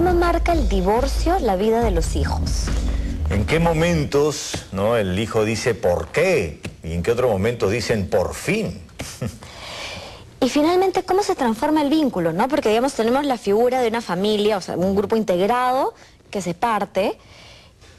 ¿Cómo marca el divorcio la vida de los hijos? ¿En qué momentos, no, el hijo dice ¿por qué? ¿Y en qué otros momentos dicen por fin? Y finalmente, ¿cómo se transforma el vínculo, no? Porque, digamos, tenemos la figura de una familia, o sea, un grupo integrado que se parte.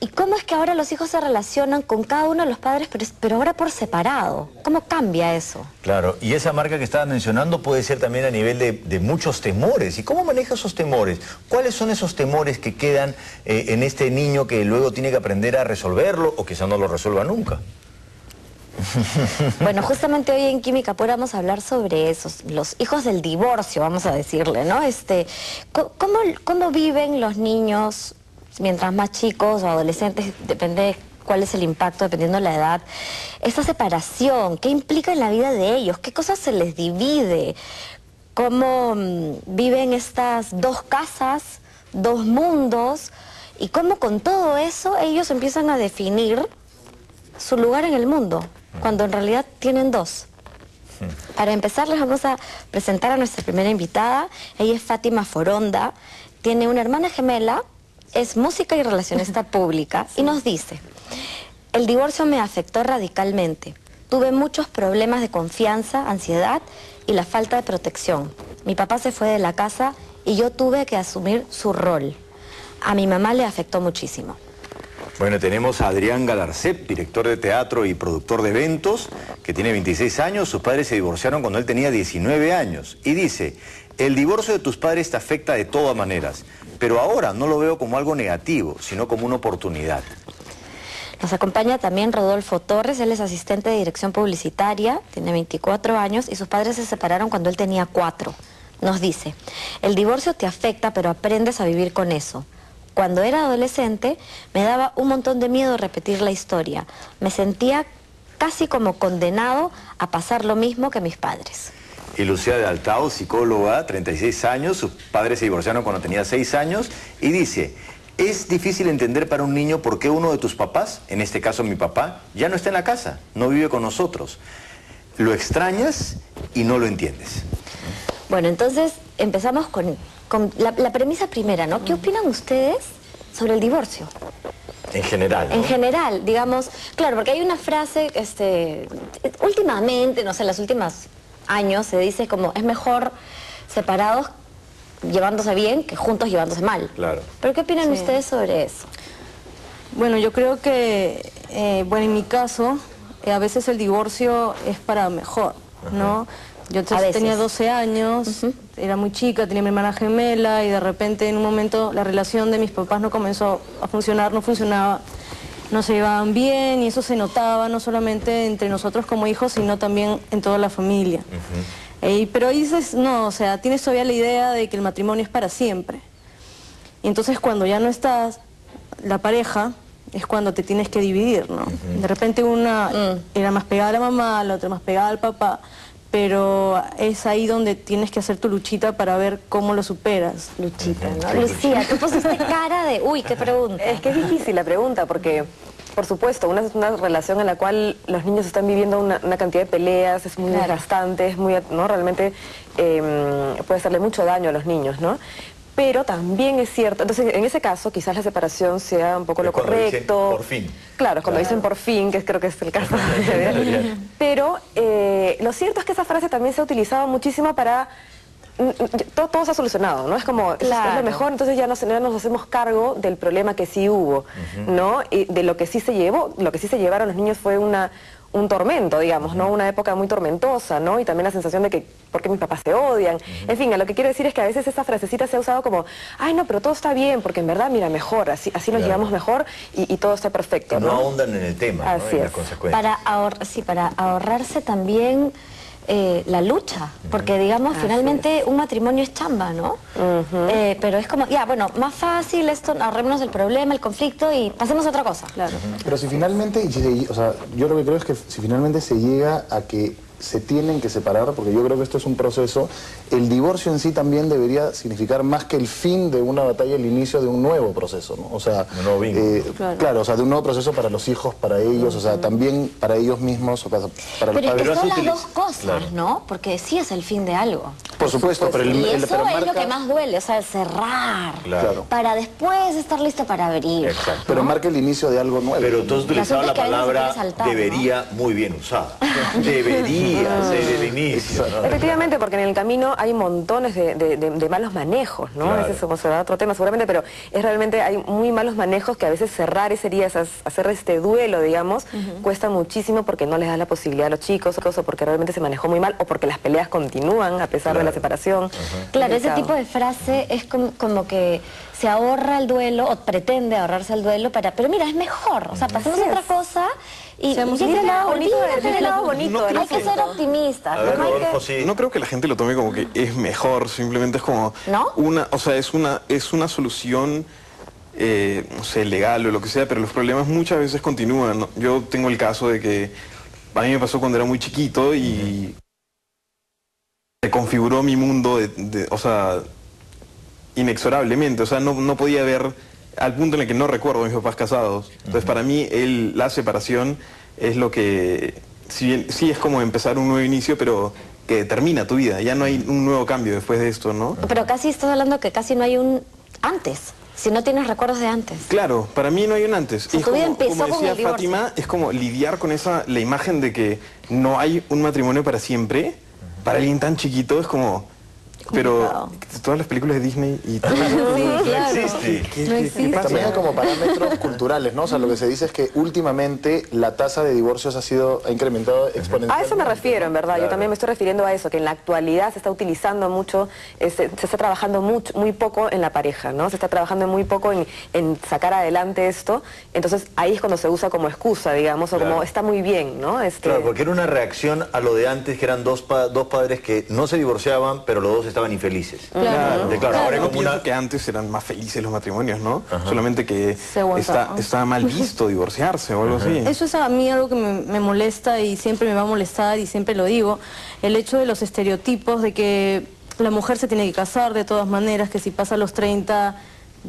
¿Y cómo es que ahora los hijos se relacionan con cada uno de los padres, pero ahora por separado? ¿Cómo cambia eso? Claro, y esa marca que estaba mencionando puede ser también a nivel de muchos temores. ¿Y cómo maneja esos temores? ¿Cuáles son esos temores que quedan en este niño que luego tiene que aprender a resolverlo o quizá no lo resuelva nunca? Bueno, justamente hoy en Química Pura vamos a hablar sobre eso, los hijos del divorcio, vamos a decirle, ¿no? ¿Cómo viven los niños mientras más chicos o adolescentes, depende de cuál es el impacto, dependiendo de la edad, esta separación? ¿Qué implica en la vida de ellos? ¿Qué cosas se les divide? ¿Cómo viven estas dos casas, dos mundos? Y cómo con todo eso ellos empiezan a definir su lugar en el mundo, cuando en realidad tienen dos. Para empezar, les vamos a presentar a nuestra primera invitada. Ella es Fátima Foronda, tiene una hermana gemela, es música y relacionista pública, y nos dice: el divorcio me afectó radicalmente. Tuve muchos problemas de confianza, ansiedad y la falta de protección. Mi papá se fue de la casa y yo tuve que asumir su rol. A mi mamá le afectó muchísimo. Bueno, tenemos a Adrián Galarcep, director de teatro y productor de eventos, que tiene 26 años. Sus padres se divorciaron cuando él tenía 19 años. Y dice: el divorcio de tus padres te afecta de todas maneras, pero ahora no lo veo como algo negativo, sino como una oportunidad. Nos acompaña también Rodolfo Torres. Él es asistente de dirección publicitaria, tiene 24 años y sus padres se separaron cuando él tenía 4. Nos dice: el divorcio te afecta, pero aprendes a vivir con eso. Cuando era adolescente, me daba un montón de miedo repetir la historia. Me sentía casi como condenado a pasar lo mismo que mis padres. Y Lucía de Altao, psicóloga, 36 años, sus padres se divorciaron cuando tenía 6 años, y dice: es difícil entender para un niño por qué uno de tus papás, en este caso mi papá, ya no está en la casa, no vive con nosotros. Lo extrañas y no lo entiendes. Bueno, entonces empezamos con la premisa primera, ¿no? ¿Qué opinan ustedes sobre el divorcio? En general, ¿no? En general, digamos, claro, porque hay una frase, últimamente, no sé, en los últimos años se dice como es mejor separados llevándose bien que juntos llevándose mal. Claro. ¿Pero qué opinan ustedes sobre eso? Bueno, yo creo que, bueno, en mi caso, a veces el divorcio es para mejor, ¿no? Yo tenía 12 años, era muy chica, tenía mi hermana gemela y de repente en un momento la relación de mis papás no comenzó a funcionar, no funcionaba, no se llevaban bien y eso se notaba no solamente entre nosotros como hijos, sino también en toda la familia. Pero ahí dices, no, o sea, tienes todavía la idea de que el matrimonio es para siempre. Y entonces cuando ya no estás, la pareja, es cuando te tienes que dividir, ¿no? De repente una era más pegada a la mamá, la otra más pegada al papá, pero es ahí donde tienes que hacer tu luchita para ver cómo lo superas. Luchita, ¿no? Lucía, tú pusiste cara de, uy, qué pregunta. Es que es difícil la pregunta porque, por supuesto, una es una relación en la cual los niños están viviendo una cantidad de peleas, es muy desgastante, es muy, ¿no? Realmente puede hacerle mucho daño a los niños, ¿no? Pero también es cierto, entonces en ese caso quizás la separación sea un poco lo correcto. Dicen, por fin. Claro, cuando dicen por fin, que creo que es el caso. Pero lo cierto es que esa frase también se ha utilizado muchísimo para... Todo se ha solucionado, ¿no? Es como, es lo mejor, entonces ya nos hacemos cargo del problema que sí hubo, ¿no? Y de lo que sí se llevó, lo que sí se llevaron los niños fue un tormento, digamos, ¿no? Una época muy tormentosa, ¿no? Y también la sensación de que, ¿por qué mis papás se odian? En fin, lo que quiero decir es que a veces esa frasecita se ha usado como, ay, no, pero todo está bien, porque en verdad, mira, mejor, así nos llevamos mejor y todo está perfecto, ¿no? No ahondan en el tema, ¿no? En las consecuencias. Para ahorrarse también la lucha, porque digamos, finalmente un matrimonio es chamba, ¿no? Pero es como, ya, bueno, más fácil esto, ahorrémonos el problema, el conflicto y pasemos a otra cosa. Claro. Pero si finalmente, o sea, yo lo que creo es que si finalmente se llega a que se tienen que separar, porque yo creo que esto es un proceso, el divorcio en sí también debería significar más que el fin de una batalla, el inicio de un nuevo proceso, ¿no? O sea, un nuevo vínculo. Claro, o sea, de un nuevo proceso para los hijos, para ellos, o sea, también para ellos mismos, o para los padres. Pero son las dos cosas, ¿no? Porque sí es el fin de algo. Por supuesto, pero Y eso pero es lo que más duele, o sea, cerrar. Claro. Para después estar listo para abrir. Exacto. Pero marca el inicio de algo nuevo. Pero tú has utilizado la Resulta que a veces se palabra quiere saltar, debería muy bien usada. Debería ser el inicio, ¿no? Efectivamente, porque en el camino hay montones de malos manejos, ¿no? Claro. Ese será otro tema seguramente, pero es realmente, hay muy malos manejos que a veces cerrar esa herida, hacer este duelo, digamos, cuesta muchísimo porque no les da la posibilidad a los chicos, o porque realmente se manejó muy mal, o porque las peleas continúan a pesar de la separación. Claro, ese tipo de frase es como que se ahorra el duelo, o pretende ahorrarse el duelo pero mira, es mejor, o sea, pasemos a otra cosa y mira el lado bonito, mira el lado bonito. Hay que ser optimistas. A ver, ¿no? Rodolfo, sí. No creo que la gente lo tome como que es mejor, simplemente es como ¿No? o sea, es una solución, no sé, legal o lo que sea, pero los problemas muchas veces continúan, ¿no? Yo tengo el caso de que a mí me pasó cuando era muy chiquito y se configuró mi mundo, o sea, inexorablemente, o sea, no podía ver al punto en el que no recuerdo a mis papás casados. Entonces, para mí, la separación es lo que, sí es como empezar un nuevo inicio, pero que termina tu vida, ya no hay un nuevo cambio después de esto, ¿no? Pero casi estás hablando que casi no hay un antes, si no tienes recuerdos de antes. Claro, para mí no hay un antes. sea, Es tu vida como empezó con decía el divorcio. Fátima, es como lidiar con la imagen de que no hay un matrimonio para siempre. Para alguien tan chiquito es como... Pero todas las películas de Disney y todo eso, No existe. No existe. También hay como parámetros culturales, ¿no? O sea, lo que se dice es que últimamente la tasa de divorcios ha incrementado exponencialmente. A eso me refiero, en verdad. Yo también me estoy refiriendo a eso, que en la actualidad se está utilizando mucho, se está trabajando muy poco en la pareja, ¿no? Se está trabajando muy poco en sacar adelante esto. Entonces, ahí es cuando se usa como excusa, digamos, o como está muy bien, ¿no? Claro, porque era una reacción a lo de antes, que eran dos padres que no se divorciaban, pero los dos estaban infelices. Claro, Ahora yo como pienso que antes eran más felices los matrimonios, ¿no? Solamente que Se aguantaban. está mal visto divorciarse o algo así. Eso es a mí algo que me molesta y siempre me va a molestar y siempre lo digo, el hecho de los estereotipos de que la mujer se tiene que casar de todas maneras, que si pasa los 30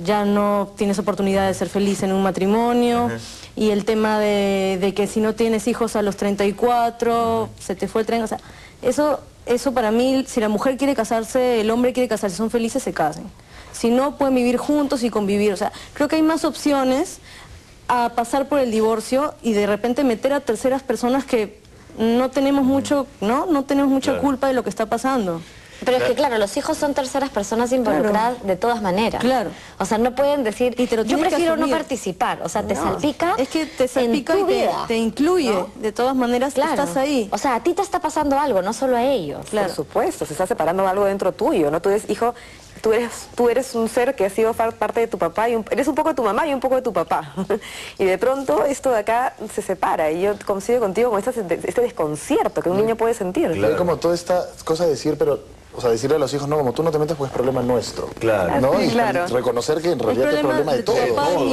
ya no tienes oportunidad de ser feliz en un matrimonio, y el tema de que si no tienes hijos a los 34, se te fue el tren, o sea, eso para mí, si la mujer quiere casarse, el hombre quiere casarse, son felices, se casen. Si no, pueden vivir juntos y convivir. O sea, creo que hay más opciones a pasar por el divorcio y de repente meter a terceras personas que no tenemos mucho, no tenemos mucha culpa de lo que está pasando. Pero es que claro, los hijos son terceras personas involucradas de todas maneras. Claro. O sea, no pueden decir, Y te lo yo tienes que prefiero no asumir. participar. O sea, te salpica. Es que te salpica en tu y vida. te incluye. ¿No? De todas maneras, Claro. estás ahí. O sea, a ti te está pasando algo, no solo a ellos. Por supuesto, se está separando algo dentro tuyo, ¿no? Tú eres hijo, tú eres un ser que ha sido parte de tu papá, eres un poco de tu mamá y un poco de tu papá. Y de pronto esto de acá se separa, y yo coincido contigo con este desconcierto que un niño puede sentir. Hay como toda esta cosa de decir, pero... O sea, decirle a los hijos, no, como tú no te metes, pues es problema nuestro. Claro. ¿No? Y Claro. reconocer que en realidad es problema de todos.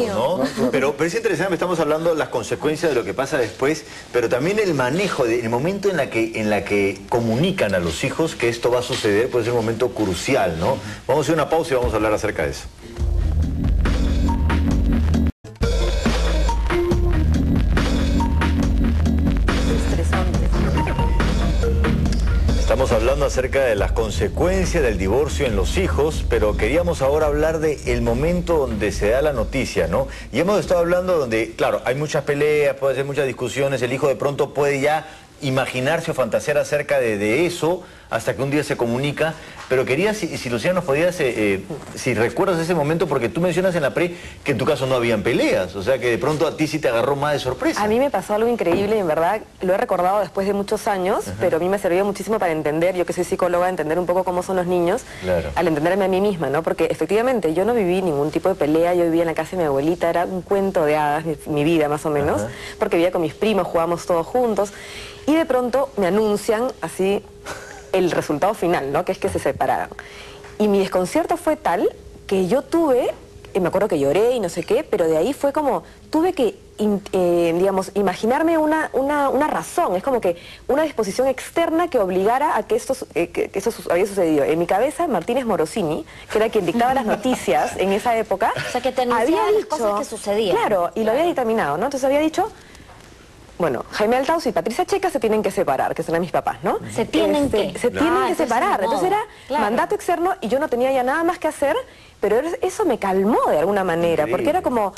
¿no? Pero es interesante, estamos hablando de las consecuencias de lo que pasa después, pero también el manejo, el momento en la que comunican a los hijos que esto va a suceder, puede ser un momento crucial, ¿no? Vamos a hacer una pausa y vamos a hablar acerca de eso. Estamos hablando acerca de las consecuencias del divorcio en los hijos, pero queríamos ahora hablar del momento donde se da la noticia, ¿no? Y hemos estado hablando donde, claro, hay muchas peleas, puede ser muchas discusiones, el hijo de pronto puede ya imaginarse o fantasear acerca de eso hasta que un día se comunica, pero quería, si Luciana nos podías, si recuerdas ese momento, porque tú mencionas en la pre que en tu caso no habían peleas, o sea que de pronto a ti sí te agarró más de sorpresa. A mí me pasó algo increíble y en verdad lo he recordado después de muchos años, pero a mí me sirvió muchísimo para entender, yo que soy psicóloga, entender un poco cómo son los niños, al entenderme a mí misma, ¿no? Porque efectivamente yo no viví ningún tipo de pelea, yo vivía en la casa de mi abuelita, era un cuento de hadas, mi vida más o menos, porque vivía con mis primos, jugábamos todos juntos, y de pronto me anuncian así el resultado final, ¿no? Que es que se separaron. Y mi desconcierto fue tal que yo tuve, me acuerdo que lloré y no sé qué, pero de ahí fue como, tuve que, digamos, imaginarme una razón, es como que una disposición externa que obligara a que esto había sucedido. En mi cabeza, Martínez Morosini, que era quien dictaba las noticias en esa época, O sea, que te anunciaba las cosas que sucedían. Claro, y lo había dictaminado, ¿no? Entonces había dicho... bueno, Jaime Althaus y Patricia Checa se tienen que separar, que son mis papás, ¿no? Se tienen que separar. Entonces era mandato externo y yo no tenía ya nada más que hacer, pero eso me calmó de alguna manera, porque era como,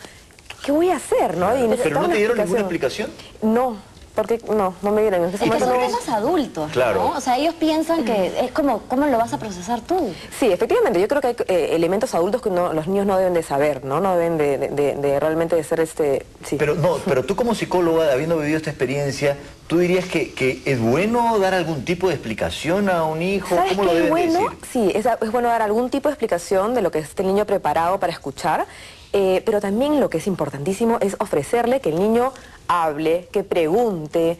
¿qué voy a hacer, no? Y ¿Pero no te dieron ninguna explicación? No. Porque no me dieron. Es que son temas adultos, claro, ¿no? O sea, ellos piensan que es como, ¿cómo lo vas a procesar tú? Sí, efectivamente, yo creo que hay elementos adultos que los niños no deben de saber, ¿no? No deben de realmente de ser sí. Pero tú como psicóloga, habiendo vivido esta experiencia, ¿tú dirías que es bueno dar algún tipo de explicación a un hijo? ¿Sabes ¿Cómo lo deben decir? Sí, es bueno dar algún tipo de explicación de lo que esté el niño preparado para escuchar, pero también lo que es importantísimo es ofrecerle que el niño hable, que pregunte,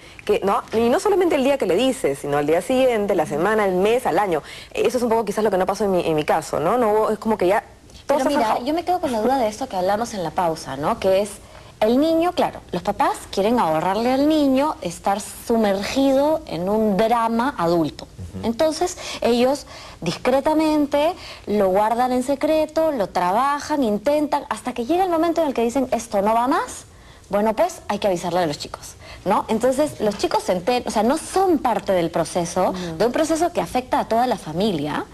y no solamente el día que le dices, sino al día siguiente, la semana, el mes, al año. Eso es un poco quizás lo que no pasó en mi caso, ¿no? No es como que ya... Pero mira, yo me quedo con la duda de esto que hablamos en la pausa, ¿no? Que es el niño, claro, los papás quieren ahorrarle al niño estar sumergido en un drama adulto. Entonces ellos discretamente lo guardan en secreto, lo trabajan, intentan, hasta que llega el momento en el que dicen esto no va más. Bueno, pues hay que avisarle a los chicos, ¿no? Entonces los chicos se enteran, o sea, no son parte del proceso, de un proceso que afecta a toda la familia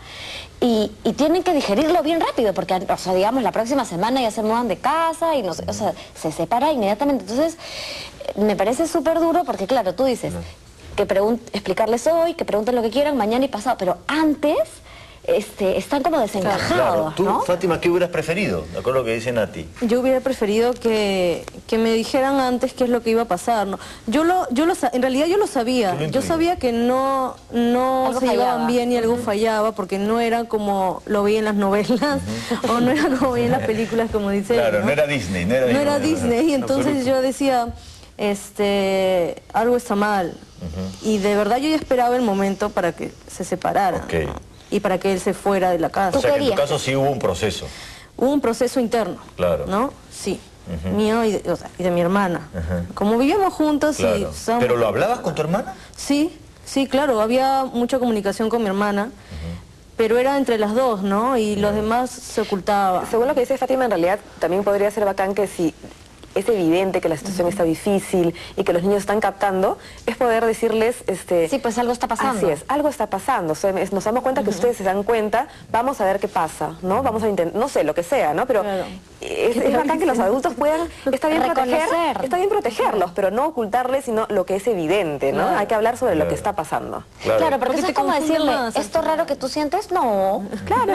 y tienen que digerirlo bien rápido porque, o sea, digamos, la próxima semana ya se mudan de casa y no sé, o sea, se separa inmediatamente. Entonces me parece súper duro porque, claro, tú dices que explicarles hoy, que pregunten lo que quieran mañana y pasado, pero antes... están como desencajados, Tú, ¿no? Fátima, ¿qué hubieras preferido? De acuerdo a lo que dicen a ti. Yo hubiera preferido que me dijeran antes qué es lo que iba a pasar, ¿no? En realidad yo lo sabía. Yo sabía que no se llevaban bien y algo fallaba porque no era como lo vi en las novelas o no era como vi en las películas, como dice. Claro, no era Disney. No era Disney. Y entonces yo decía, algo está mal. Y de verdad yo ya esperaba el momento para que se separaran. ¿No? Y para que él se fuera de la casa. O sea, que en tu caso sí hubo un proceso. Hubo un proceso interno, claro, ¿no? Sí, mío y de mi hermana. Como vivíamos juntos y... ¿Pero lo hablabas con tu hermana? Sí, claro, había mucha comunicación con mi hermana, pero era entre las dos, ¿no? Y los demás se ocultaban. Según lo que dice Fátima, en realidad también podría ser bacán que si... es evidente que la situación está difícil y que los niños están captando, es poder decirles... sí, pues algo está pasando. Así es, algo está pasando. O sea, nos damos cuenta que ustedes se dan cuenta, vamos a ver qué pasa, ¿no? Vamos a intentar, no sé, lo que sea, ¿no? Pero es bacán que los adultos puedan... Está bien protegerlos, pero no ocultarles, sino lo que es evidente, ¿no? Hay que hablar sobre lo que está pasando. Claro, porque eso es como decirle, ¿esto raro que tú sientes? No. Claro,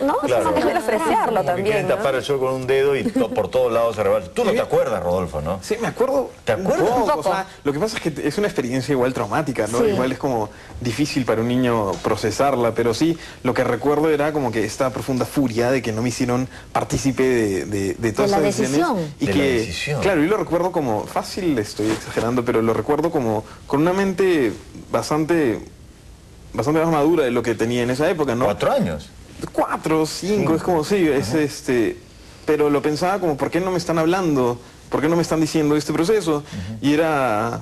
¿no? Claro. Es apreciarlo también, quieren tapar el sol con un dedo y por todos lados se rebalsa. Tú no te acuerdas, Rodolfo, ¿no? Sí, me acuerdo. ¿Te acuerdas? Un poco. O sea, lo que pasa es que es una experiencia igual traumática, ¿no? Sí. Igual es como difícil para un niño procesarla, pero sí, lo que recuerdo era como que esta profunda furia de que no me hicieron partícipe de todas esas decisiones. Y de la decisión. Claro, yo lo recuerdo como, fácil estoy exagerando, pero lo recuerdo como con una mente bastante más madura de lo que tenía en esa época, ¿no? 4 años. 4, 5, es como, sí, pero lo pensaba como, ¿por qué no me están hablando? ¿Por qué no me están diciendo este proceso? Y era,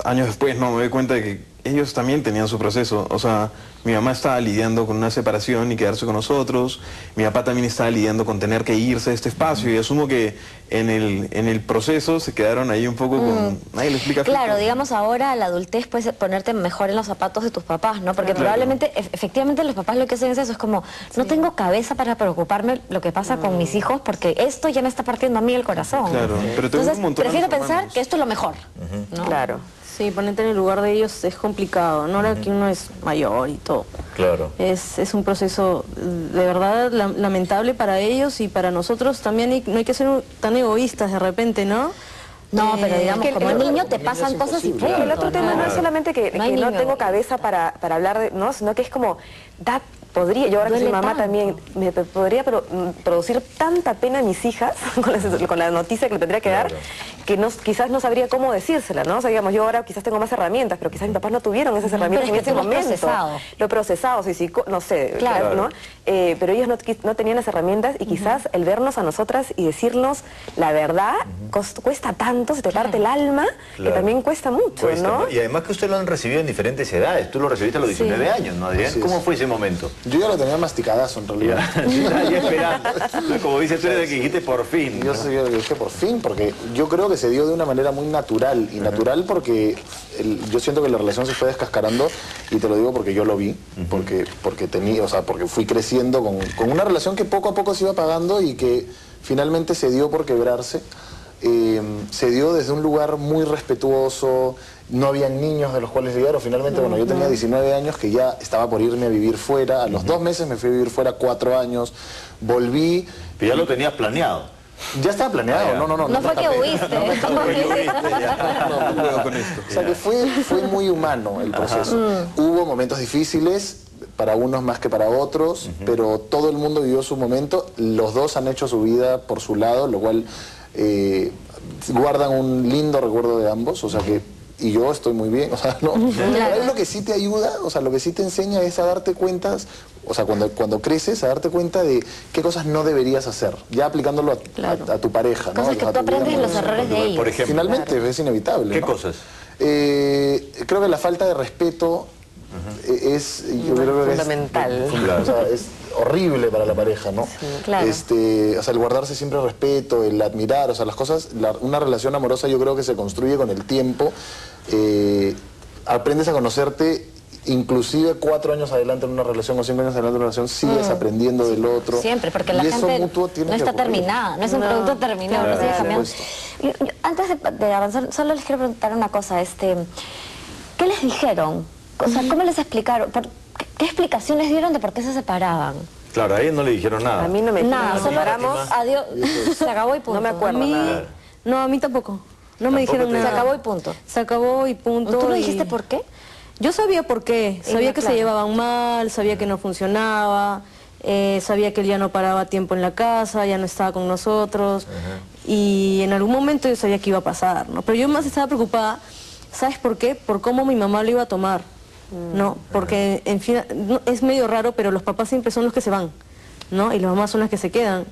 años después, no, me doy cuenta de que ellos también tenían su proceso. O sea, mi mamá estaba lidiando con una separación y quedarse con nosotros. Mi papá también estaba lidiando con tener que irse de este espacio. Y asumo que en el proceso se quedaron ahí un poco con... Nadie le explica. Claro, digamos ahora a la adultez puedes ponerte mejor en los zapatos de tus papás, ¿no? Porque probablemente, efectivamente los papás lo que hacen es eso, es como, no tengo cabeza para preocuparme lo que pasa con mis hijos porque esto ya me está partiendo a mí el corazón. Claro, pero entonces prefiero pensar que esto es lo mejor, ¿no? Claro. Sí, ponerte en el lugar de ellos es complicado, no era que uno es mayor y todo. Claro. Es un proceso de verdad lamentable para ellos y para nosotros también. No hay que ser tan egoístas de repente, ¿no? No, pero digamos, como niño te pasan cosas y punto. El otro tema no es solamente que no tengo cabeza para hablar de, ¿no? Sino que es como, yo ahora que soy mamá también, me podría producir tanta pena a mis hijas con la noticia que le tendría que dar, que quizás no sabría cómo decírsela, ¿no? O sea, digamos, yo ahora quizás tengo más herramientas, pero quizás mis papás no tuvieron esas herramientas en ese momento. Lo he procesado, sí, no sé, claro, ¿no? Pero ellos no tenían las herramientas y quizás el vernos a nosotras y decirnos la verdad cuesta tanto, se te parte el alma, que también cuesta mucho, ¿no? Y además que usted lo han recibido en diferentes edades. Tú lo recibiste a los 19 años, ¿no, Adrián? ¿Cómo fue ese momento? Yo ya lo tenía masticadazo en realidad. Ya esperando. Como dices tú, eres de que dijiste por fin. Yo soy el que dije por fin, porque yo creo que se dio de una manera muy natural. Y natural porque yo siento que la relación se fue descascarando, y te lo digo porque yo lo vi, porque fui creciendo con una relación que poco a poco se iba apagando y que finalmente se dio por quebrarse. Se dio desde un lugar muy respetuoso, no habían niños de los cuales lidiar. Finalmente, bueno, yo tenía 19 años, que ya estaba por irme a vivir fuera. A los 2 meses me fui a vivir fuera, 4 años, volví. Pero ya lo tenías planeado. Ya estaba planeado, No fue que huiste. O sea que fue muy humano el proceso. Hubo momentos difíciles, para unos más que para otros, pero todo el mundo vivió su momento. Los dos han hecho su vida por su lado, lo cual guardan un lindo recuerdo de ambos, o sea que, y yo estoy muy bien, o sea, ¿no? Es lo que sí te ayuda, o sea, lo que sí te enseña es a darte cuentas, o sea, cuando creces, a darte cuenta de qué cosas no deberías hacer, ya aplicándolo a tu pareja, ¿no? Cosas que tú aprendes de los errores de ellos. Por ejemplo. Finalmente, es inevitable, ¿Qué ¿no? cosas? Creo que la falta de respeto es, yo creo que fundamental. O sea, es horrible para la pareja, ¿no? Sí, claro. O sea, el guardarse siempre respeto, el admirar, o sea, las cosas, una relación amorosa yo creo que se construye con el tiempo. Aprendes a conocerte, inclusive 4 años adelante en una relación o 5 años adelante en una relación, sigues aprendiendo del otro. Siempre, porque la gente no está terminada, no es un producto terminado, no sigue cambiando. Antes de avanzar, solo les quiero preguntar una cosa, ¿qué les dijeron? O sea, ¿cómo les explicaron? ¿Qué explicaciones dieron de por qué se separaban? Claro, a ellos no le dijeron nada. A mí no me dijeron nada, solo adiós, se acabó y punto. No me acuerdo nada. No, a mí tampoco. No me dijeron nada. Se acabó y punto. Se acabó y punto. ¿Tú no dijiste por qué? Yo sabía por qué. Sabía que se llevaban mal, sabía que no funcionaba, sabía que él ya no paraba tiempo en la casa, ya no estaba con nosotros. Y en algún momento yo sabía que iba a pasar, ¿no? Pero yo más estaba preocupada, ¿sabes por qué? Por cómo mi mamá lo iba a tomar. ¿No? Porque, en fin, es medio raro, pero los papás siempre son los que se van, ¿no? Y las mamás son las que se quedan.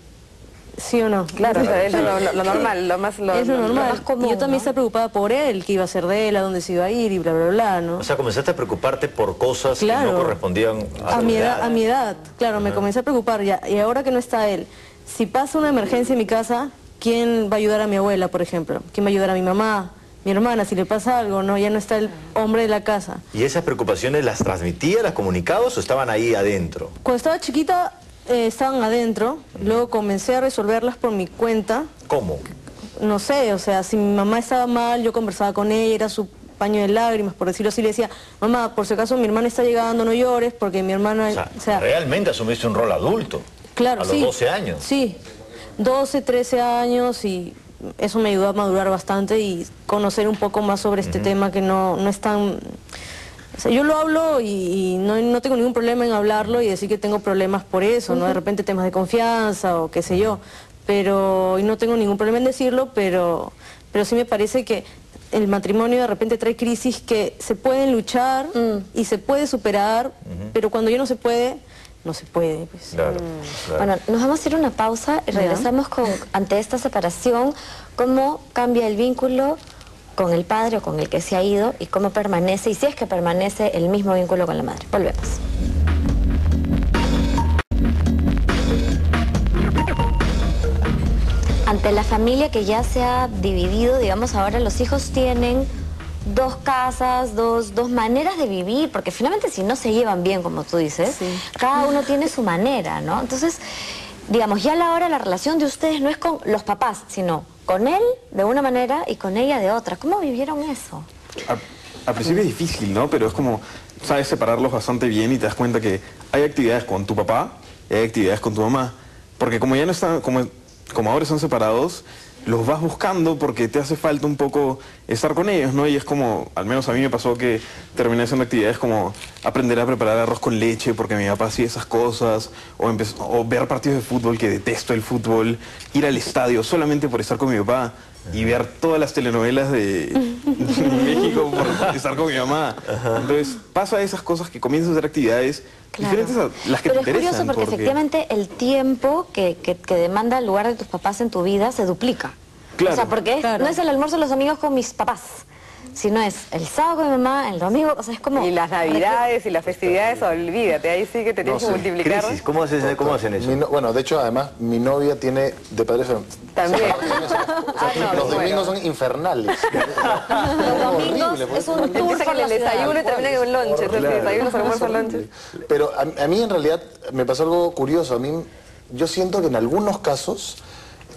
¿Sí o no? Claro, es lo normal, lo más normal. Lo más común, y yo también estaba preocupada por él, qué iba a hacer de él, a dónde se iba a ir y bla, bla, bla, ¿no? O sea, comenzaste a preocuparte por cosas que no correspondían a tu edad. A mi edad, claro, me comencé a preocupar ya. Y ahora que no está él, si pasa una emergencia en mi casa, ¿quién va a ayudar a mi abuela, por ejemplo? ¿Quién va a ayudar a mi mamá? Mi hermana, si le pasa algo, ¿no? Ya no está el hombre de la casa. ¿Y esas preocupaciones las transmitía, las comunicabas o estaban ahí adentro? Cuando estaba chiquita, estaban adentro. Luego comencé a resolverlas por mi cuenta. ¿Cómo? No sé, o sea, si mi mamá estaba mal, yo conversaba con ella, era su paño de lágrimas, por decirlo así. Le decía, mamá, por si acaso mi hermana está llegando, no llores, porque mi hermana... O sea, realmente asumiste un rol adulto. Claro, a los 12 años. Sí, 12, 13 años y... Eso me ayudó a madurar bastante y conocer un poco más sobre este tema que no es tan... O sea, yo lo hablo y no tengo ningún problema en hablarlo y decir que tengo problemas por eso, ¿no? De repente temas de confianza o qué sé yo. Y no tengo ningún problema en decirlo, pero sí me parece que el matrimonio de repente trae crisis que se pueden luchar y se puede superar, pero cuando ya no se puede... No se puede, pues. Claro. Bueno, nos vamos a ir a una pausa y regresamos ante esta separación, cómo cambia el vínculo con el padre o con el que se ha ido y cómo permanece, y si es que permanece el mismo vínculo con la madre. Volvemos. Ante la familia que ya se ha dividido, digamos, ahora los hijos tienen 2 casas, dos maneras de vivir, porque finalmente si no se llevan bien, como tú dices, cada uno tiene su manera, ¿no? Entonces, digamos, ya a la hora la relación de ustedes no es con los papás, sino con él de una manera y con ella de otra. ¿Cómo vivieron eso? Al principio es difícil, ¿no? Pero es como, sabes separarlos bastante bien y te das cuenta que hay actividades con tu papá y hay actividades con tu mamá. Porque como ya no están, como ahora están separados, los vas buscando porque te hace falta un poco estar con ellos, ¿no? Y es como, al menos a mí me pasó que terminé haciendo actividades como aprender a preparar arroz con leche porque mi papá hacía esas cosas, o ver partidos de fútbol, que detesto el fútbol, ir al estadio solamente por estar con mi papá y ver todas las telenovelas de México por estar con mi mamá. Entonces pasa esas cosas que comienzas a hacer actividades diferentes a las que te interesan. Pero es curioso porque efectivamente el tiempo que demanda el lugar de tus papás en tu vida se duplica. Claro. O sea, porque no es el almuerzo de los amigos con mis papás, sino es el sábado con mi mamá, el domingo, o sea, es como... Y las navidades y las festividades, olvídate, ahí sí que te tienes que multiplicar. Crisis, ¿cómo hacen eso? Bueno, de hecho, además, mi novia tiene de padres... También. Los domingos son infernales. Los domingos es un tour Empieza por con la el desayuno ciudad. y termina con un lonche. Desayunos, almuerzos, lonches. Pero a mí en realidad me pasó algo curioso. A mí, yo siento que en algunos casos,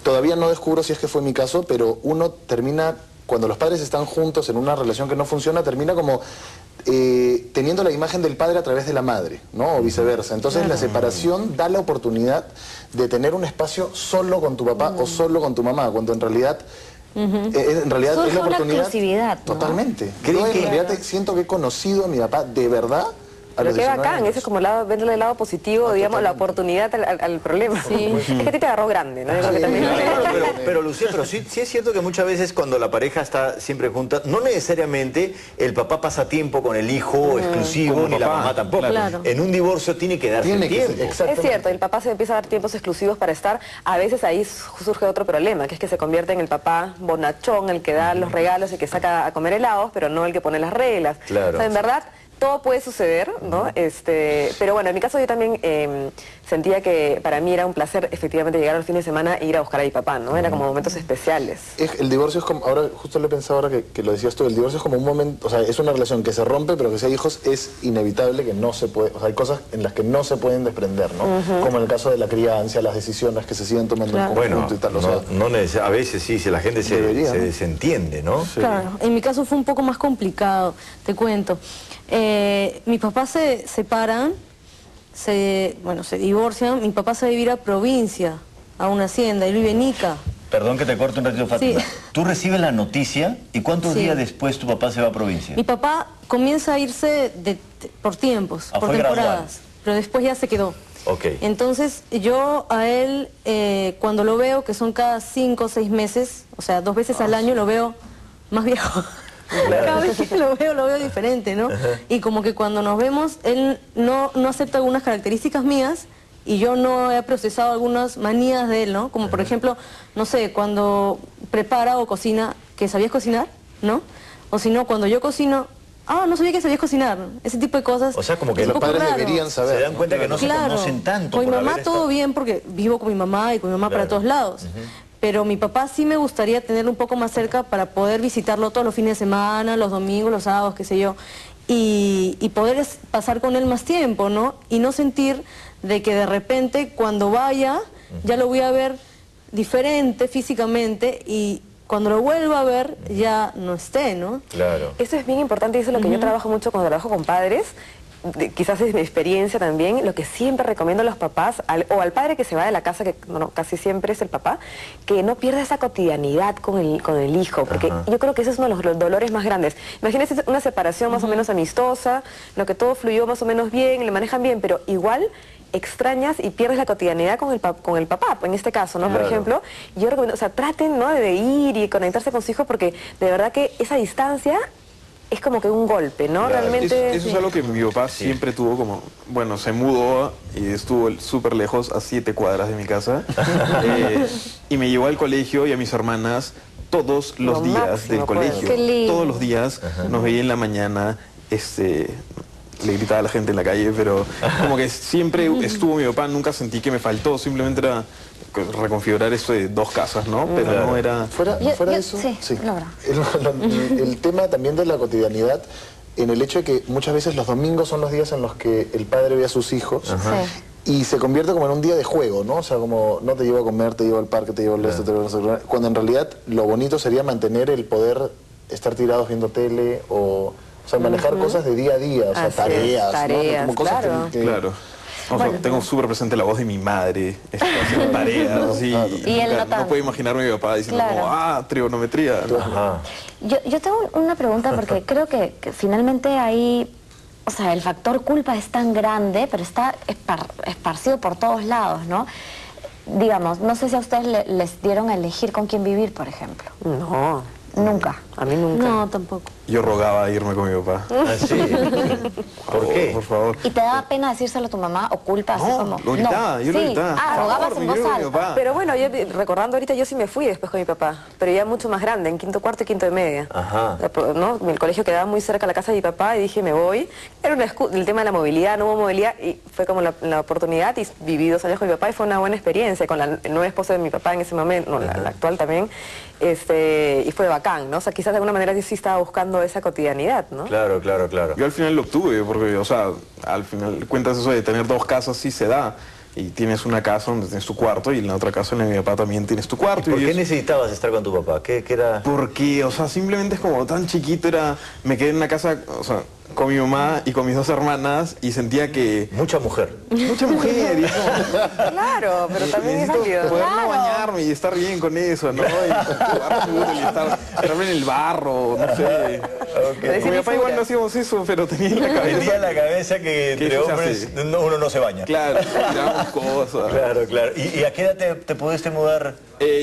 todavía no descubro si es que fue mi caso, pero uno termina, cuando los padres están juntos en una relación que no funciona, termina como teniendo la imagen del padre a través de la madre, ¿no? O viceversa. Entonces la separación da la oportunidad de tener un espacio solo con tu papá o solo con tu mamá, cuando en realidad... en realidad Surge es la una oportunidad. exclusividad, ¿no? Totalmente. Yo en realidad siento que he conocido a mi papá de verdad. Pero qué bacán, ese es como verle el lado positivo, digamos, la oportunidad al problema. Sí. Es que a ti te agarró grande, ¿no? Yo creo que también... Pero Lucía, sí es cierto que muchas veces cuando la pareja está siempre junta, no necesariamente el papá pasa tiempo con el hijo exclusivo, ni la mamá tampoco. Claro. En un divorcio tiene que darse tiempo. Es cierto, el papá se empieza a dar tiempos exclusivos para estar, a veces ahí surge otro problema, que es que se convierte en el papá bonachón, el que da los regalos y que saca a comer helados, pero no el que pone las reglas. Claro. O sea, en verdad... Todo puede suceder, ¿no? Pero bueno, en mi caso yo también sentía que para mí era un placer efectivamente llegar al fin de semana e ir a buscar a mi papá, ¿no? Era como momentos especiales. El divorcio es como, ahora justo lo he pensado ahora que lo decías tú, el divorcio es como un momento, o sea, es una relación que se rompe, pero que si hay hijos es inevitable que no se puede, o sea, hay cosas en las que no se pueden desprender, ¿no? Como en el caso de la crianza, las decisiones que se siguen tomando en conjunto y tal, o sea, a veces sí, si la gente se desentiende, ¿no? Sí. Claro, en mi caso fue un poco más complicado, te cuento. Mis papás se separan, se divorcian, mi papá se va a vivir a provincia, a una hacienda, él vive en Ica. Perdón que te corte un ratito, Fátima. Sí. Tú recibes la noticia y ¿cuántos días después tu papá se va a provincia? Mi papá comienza a irse por tiempos, por temporadas, pero después ya se quedó. Okay. Entonces yo a él, cuando lo veo, que son cada 5 o 6 meses, o sea, 2 veces al año, lo veo más viejo. Claro. Cada vez que lo veo diferente, ¿no? Y como que cuando nos vemos, él no acepta algunas características mías y yo no he procesado algunas manías de él, ¿no? Como por ejemplo, no sé, cuando prepara o cocina, que sabías cocinar, ¿no? O si no, cuando yo cocino, no sabía que sabías cocinar. Ese tipo de cosas. O sea, como que los padres deberían saber. Se dan cuenta que no se conocen tanto. Con mi mamá todo bien porque vivo con mi mamá y con mi mamá para todos lados. Pero mi papá sí me gustaría tenerlo un poco más cerca para poder visitarlo todos los fines de semana, los domingos, los sábados, qué sé yo. Y poder pasar con él más tiempo, ¿no? Y no sentir de que de repente cuando vaya ya lo voy a ver diferente físicamente y cuando lo vuelva a ver ya no esté, ¿no? Claro. Eso es bien importante y eso es lo que yo trabajo mucho cuando trabajo con padres. Quizás es mi experiencia también, lo que siempre recomiendo a los papás, o al padre que se va de la casa, que casi siempre es el papá, que no pierda esa cotidianidad con el hijo, porque yo creo que ese es uno de los dolores más grandes. Imagínense una separación más o menos amistosa, lo que todo fluyó más o menos bien, le manejan bien, pero igual extrañas y pierdes la cotidianidad con el papá, en este caso, ¿no? Claro. Por ejemplo, yo recomiendo, o sea, traten, ¿no?, de ir y conectarse con su hijo, porque de verdad que esa distancia es como que un golpe, ¿no? Claro. Realmente... Eso es algo que mi papá siempre tuvo como... Bueno, se mudó y estuvo súper lejos, a 7 cuadras de mi casa. Y me llevó al colegio y a mis hermanas todos los días del colegio. Qué lindo. Todos los días nos veía en la mañana, le gritaba a la gente en la calle, pero como que siempre estuvo mi papá, nunca sentí que me faltó, simplemente era reconfigurar eso de 2 casas, ¿no? Pero no era... Fuera de eso, el tema también de la cotidianidad, en el hecho de que muchas veces los domingos son los días en los que el padre ve a sus hijos y se convierte como en un día de juego, ¿no? O sea, como no te llevo a comer, te llevo al parque, te llevo al esto, te llevo al... Cuando en realidad lo bonito sería mantener el poder estar tirados viendo tele o sea, manejar cosas de día a día, o sea, tareas, ¿no? Como cosas que... Claro. O sea, tengo súper presente la voz de mi madre, haciendo tareas, así. Y él no puedo imaginarme a mi papá diciendo como, trigonometría. ¿No? Yo tengo una pregunta porque creo que finalmente ahí, o sea, el factor culpa es tan grande, pero está esparcido por todos lados, ¿no? Digamos, no sé si a ustedes les dieron a elegir con quién vivir, por ejemplo. No. Nunca. A mí nunca. No, tampoco. yo rogaba irme con mi papá. ¿Ah, sí? ¿Por qué? Por favor. ¿Y te daba pena decírselo a tu mamá o culpa? Así como... lo gritaba, yo lo gritaba. Ah, rogabas en voz alta. Pero bueno, yo recordando ahorita, yo sí me fui después con mi papá, pero ya mucho más grande, en quinto cuarto y quinto de media. Ajá. ¿No? El colegio quedaba muy cerca de la casa de mi papá y dije, me voy. Era el tema de la movilidad, no hubo movilidad y fue como la oportunidad y viví 2 años con mi papá y fue una buena experiencia con la nueva esposa de mi papá en ese momento, la actual también, y fue bacán, ¿no? O sea, quizás de alguna manera yo sí estaba buscando esa cotidianidad, ¿no? Claro. Yo al final lo obtuve, porque, o sea, al final cuentas eso de tener 2 casas sí se da. Y tienes una casa donde tienes tu cuarto y en la otra casa, en la de mi papá, también tienes tu cuarto. ¿Por qué necesitabas estar con tu papá? ¿Qué era? Porque, o sea, simplemente es como tan chiquito, me quedé en una casa, o sea, con mi mamá y con mis 2 hermanas y sentía que... Mucha mujer. Mucha mujer. Y Claro, pero también es válido. poder no bañarme y estar bien con eso, ¿no? Y jugar fútbol y estarme en el barro, no sé. Okay. Con mi papá igual no hacíamos eso, pero tenía en la cabeza. Tenía en la cabeza que entre eso se hombres hace. uno no se baña. Claro, tiramos cosas. Claro. ¿Y a qué edad te pudiste mudar?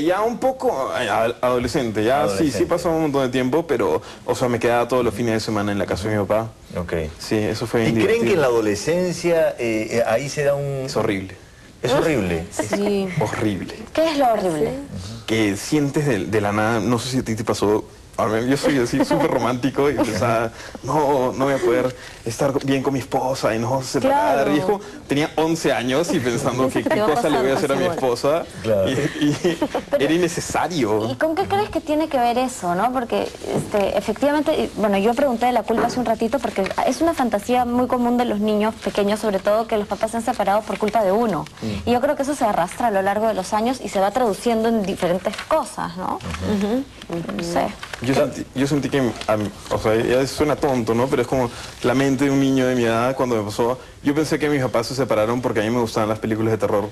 Ya un poco adolescente, ya sí pasó un montón de tiempo, pero, o sea, me quedaba todos los fines de semana en la casa de mi papá. Ok. Sí, eso fue ¿Y bien creen que en divertido. la adolescencia ahí se da un... Es horrible. Es horrible. Sí. Horrible. ¿Qué es lo horrible? Que sientes de la nada, no sé si a ti te pasó, yo soy así súper romántico y pensaba, no voy a poder estar bien con mi esposa y nos vamos a separar. Claro. Y era 11 años y pensando que qué cosa le voy a hacer a mi esposa. Claro. Y era innecesario. ¿Y con qué crees que tiene que ver eso, no? Porque efectivamente, bueno, yo pregunté de la culpa hace un ratito porque es una fantasía muy común de los niños pequeños, sobre todo, que los papás se han separado por culpa de uno. Y yo creo que eso se arrastra a lo largo de los años y se va traduciendo en diferentes cosas, ¿no? No sé. Yo sentí que, o sea, ya suena tonto, ¿no? Pero es como la mente de un niño de mi edad cuando me pasó. Yo pensé que mis papás se separaron porque a mí me gustaban las películas de terror.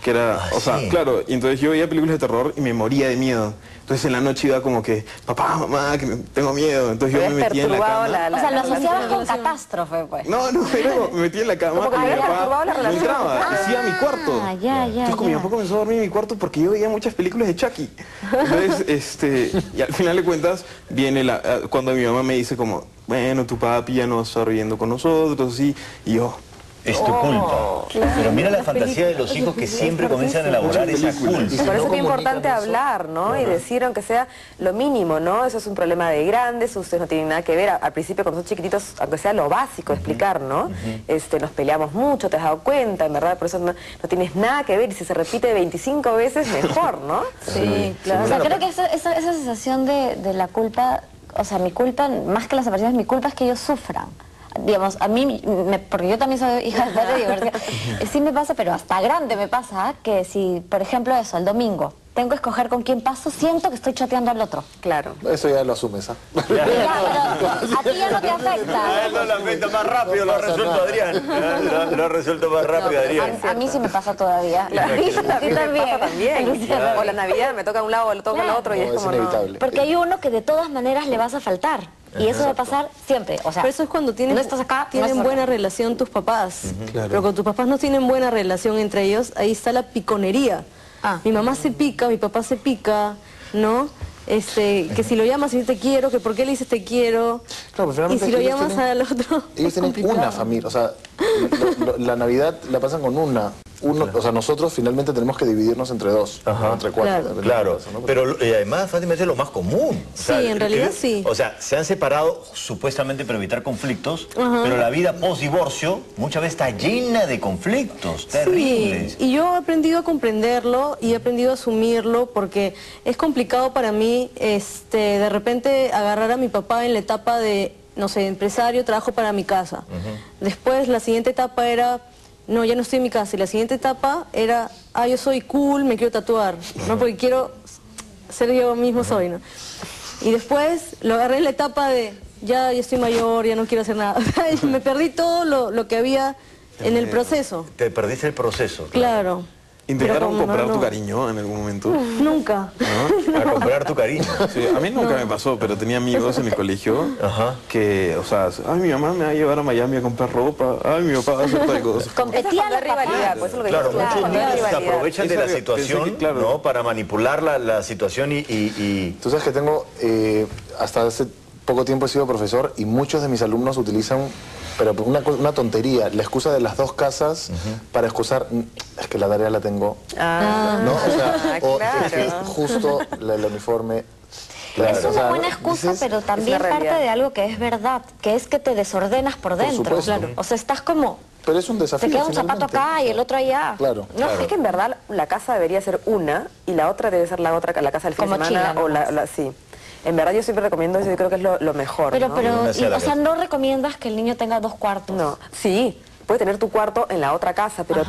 Que era, o sea, sí. claro, y entonces yo veía películas de terror y me moría de miedo. Entonces en la noche iba como que, papá, mamá, que tengo miedo. Entonces yo me metía en la cama. O sea, lo asociabas con catástrofe, pues. No, pero me metí en la cama Como que y mi había perturbado papá la no relación. entraba, se iba a mi cuarto. Ya. Entonces como mi papá comenzó a dormir en mi cuarto porque yo veía muchas películas de Chucky. Entonces, y al final de cuentas, viene cuando mi mamá me dice como, bueno, tu papi ya no va a estar viviendo con nosotros, sí, y yo... Es tu culpa. Claro. Pero mira la fantasía de los hijos que siempre comienzan a elaborar esa culpa. Y por eso es que es importante hablar, ¿no? Y decir, aunque sea lo mínimo, ¿no? Eso es un problema de grandes, ustedes no tienen nada que ver. Al principio, cuando son chiquititos, aunque sea lo básico, explicar, ¿no? Nos peleamos mucho, te has dado cuenta, en verdad, por eso no tienes nada que ver. Y si se repite 25 veces, mejor, ¿no? Sí, claro. O sea, creo que esa sensación de la culpa, o sea, mi culpa, más que la separación, mi culpa es que ellos sufran. Digamos, a mí, porque yo también soy hija de padre divorciado, sí me pasa, pero hasta grande me pasa, que si, por ejemplo, eso, el domingo, tengo que escoger con quién paso, siento que estoy chateando al otro. Claro. Eso ya lo asumes, ¿ah? Ya, pero a ti ya no te afecta. Él no lo afecta más rápido, lo ha resuelto Adrián. Lo ha resuelto más rápido Adrián. A mí sí me pasa todavía. A ti también. O la Navidad me toca a un lado o le toca al otro y No, es es como inevitable. Porque hay uno que de todas maneras le vas a faltar. Y eso va a pasar siempre. O sea, Pero eso es cuando no estás acá, tienen no estás buena acá. relación tus papás. Claro. Pero cuando tus papás no tienen buena relación entre ellos, ahí está la piconería. Mi mamá se pica, mi papá se pica, ¿no? Que si lo llamas y te quiero, que por qué le dices te quiero. Claro, pues, Y finalmente si lo ellos llamas tienen- al otro. Ellos es tienen complicado. una familia, o sea, la Navidad la pasan con o sea, nosotros finalmente tenemos que dividirnos entre 2, Ajá. entre 4. Claro. depende Claro, del caso, ¿no? pero además Fátima es de lo más común. O sea, Sí, en realidad que- sí. O sea, se han separado supuestamente para evitar conflictos, pero la vida post-divorcio muchas veces está llena de conflictos terribles. Sí, y yo he aprendido a comprenderlo y he aprendido a asumirlo porque es complicado para mí de repente agarrar a mi papá en la etapa de, no sé, empresario, trabajo para mi casa. Después la siguiente etapa era, no, ya no estoy en mi casa. Y la siguiente etapa era, yo soy cool, me quiero tatuar, ¿no? Porque quiero ser yo mismo soy, ¿no? Y después lo agarré en la etapa de, ya estoy mayor, ya no quiero hacer nada. Y me perdí todo lo que había en el proceso. Te perdiste el proceso. Claro. ¿Intentaron Pero como comprar no. tu cariño en algún momento? Nunca. A comprar tu cariño. Sí, a mí nunca me pasó, pero tenía amigos en el colegio Ajá. que, o sea, ay, mi mamá me va a llevar a Miami a comprar ropa, ay, mi papá va a hacer tal cosa. Competían Esa los papás. rivalidad, pues eso es lo que Claro, digo. muchos Cuando hay niños se rivalidad. aprovechan de la Eso situación, pensé que, claro. ¿no? Para manipular la situación y... Tú sabes que tengo, hasta hace poco tiempo he sido profesor y muchos de mis alumnos utilizan, pero una tontería, la excusa de las dos casas para excusar, es que la tarea la tengo, ¿no? O sea, o es que justo el uniforme... Claro. Es una buena excusa, pero también parte de algo que es verdad, que es que te desordenas por dentro. Claro. O sea, estás como... Pero es un desafío. Te queda un zapato acá y el otro allá. Claro. No, es que en verdad la casa debería ser una y la otra debe ser la casa del fin de semana o sí. En verdad yo siempre recomiendo eso, yo creo que es lo mejor. Pero, ¿no? o sea, ¿no recomiendas que el niño tenga 2 cuartos? No, sí. Puedes tener tu cuarto en la otra casa, pero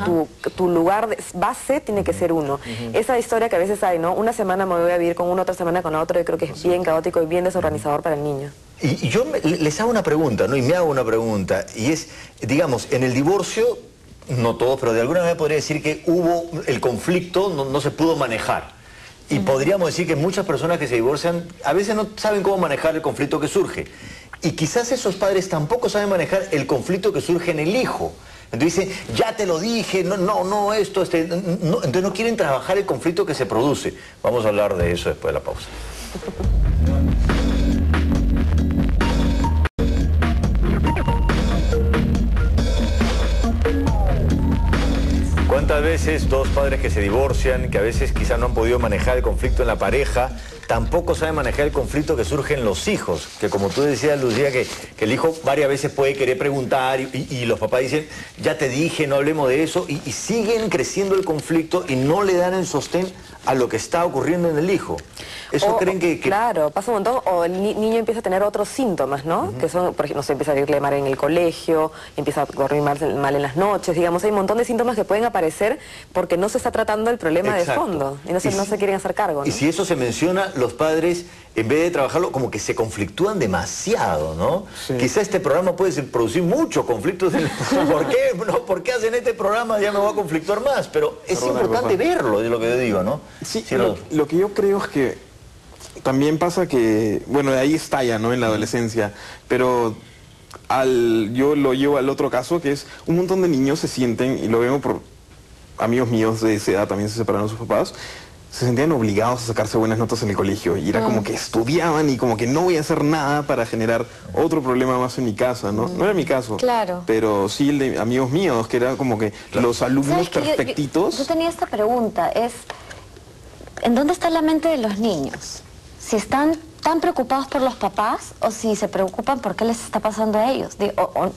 tu lugar de base tiene que ser uno. Esa historia que a veces hay, ¿no? Una semana me voy a vivir con uno, otra semana con la otra, yo creo que es bien caótico y bien desorganizador para el niño. Y yo les hago una pregunta, ¿no? Y me hago una pregunta, y es, digamos, en el divorcio, no todos, pero de alguna manera podría decir que hubo el conflicto, no se pudo manejar. Y podríamos decir que muchas personas que se divorcian a veces no saben cómo manejar el conflicto que surge. Y quizás esos padres tampoco saben manejar el conflicto que surge en el hijo. Entonces dicen, ya te lo dije, entonces no quieren trabajar el conflicto que se produce. Vamos a hablar de eso después de la pausa. ¿Cuántas veces dos padres que se divorcian, que a veces quizás no han podido manejar el conflicto en la pareja, tampoco saben manejar el conflicto que surge en los hijos? Que como tú decías, Lucía, que el hijo varias veces puede querer preguntar y los papás dicen, ya te dije, no hablemos de eso, y siguen creciendo el conflicto y no le dan el sostén a lo que está ocurriendo en el hijo. ¿Eso creen que...? Claro, pasa un montón, o el niño empieza a tener otros síntomas, ¿no? Que son, por ejemplo, no sé, empieza a irle mal en el colegio, empieza a dormir mal en las noches, digamos, hay un montón de síntomas que pueden aparecer porque no se está tratando el problema de fondo, y no se quieren hacer cargo, ¿no? Y si eso se menciona, los padres, en vez de trabajarlo, como que se conflictúan demasiado, ¿no? Sí. Quizá este programa puede producir muchos conflictos. ¿Por qué? No, ¿por qué hacen este programa? Ya me voy a conflictuar más, pero es importante verlo, es lo que yo digo, ¿no? Sí, lo que yo creo es que también pasa que, bueno, de ahí estalla, ¿no? En la adolescencia, pero yo lo llevo al otro caso, que es un montón de niños se sienten, y lo vemos por amigos míos de esa edad, también se separaron sus papás, se sentían obligados a sacarse buenas notas en el colegio, y era como que estudiaban y como que no voy a hacer nada para generar otro problema más en mi casa, ¿no? No era mi caso, pero sí el de amigos míos, que era como que los alumnos perfectitos. Yo tenía esta pregunta, ¿en dónde está la mente de los niños? Si están tan preocupados por los papás o si se preocupan por qué les está pasando a ellos. Por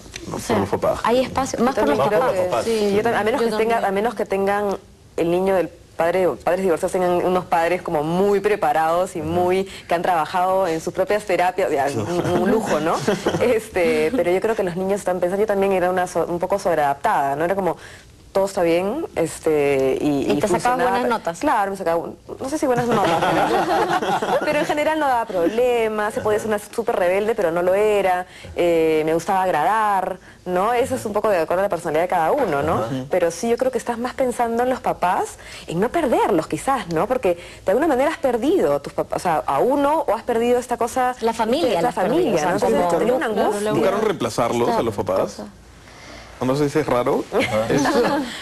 los papás. Hay espacio, más por los papás. Sí, a menos que tengan el niño del padres divorciados tengan unos padres como muy preparados y que han trabajado en sus propias terapias, un lujo, ¿no? Pero yo creo que los niños están pensando, yo también era un poco sobreadaptada, ¿no? Era como, todo está bien, y te sacabas buenas notas. Claro, me sacaba, no sé si buenas notas, pero en general no daba problemas, se podía ser una súper rebelde, pero no lo era, me gustaba agradar, ¿no? Eso es un poco de acuerdo a la personalidad de cada uno, ¿no? Pero sí, yo creo que estás más pensando en los papás, en no perderlos quizás, ¿no? Porque de alguna manera has perdido a tus papás, o sea, a uno, o has perdido esta cosa... La familia, la familia, ¿no? Entonces tenía una angustia. ¿Buscaron reemplazarlos a los papás? No sé si es raro.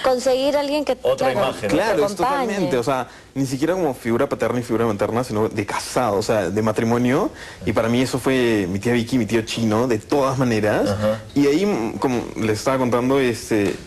Conseguir a alguien que... Otra imagen. Claro, es totalmente, o sea, ni siquiera como figura paterna y figura materna, sino de casado, o sea, de matrimonio. Y para mí eso fue mi tía Vicky, mi tío Chino, de todas maneras. Y ahí, como les estaba contando,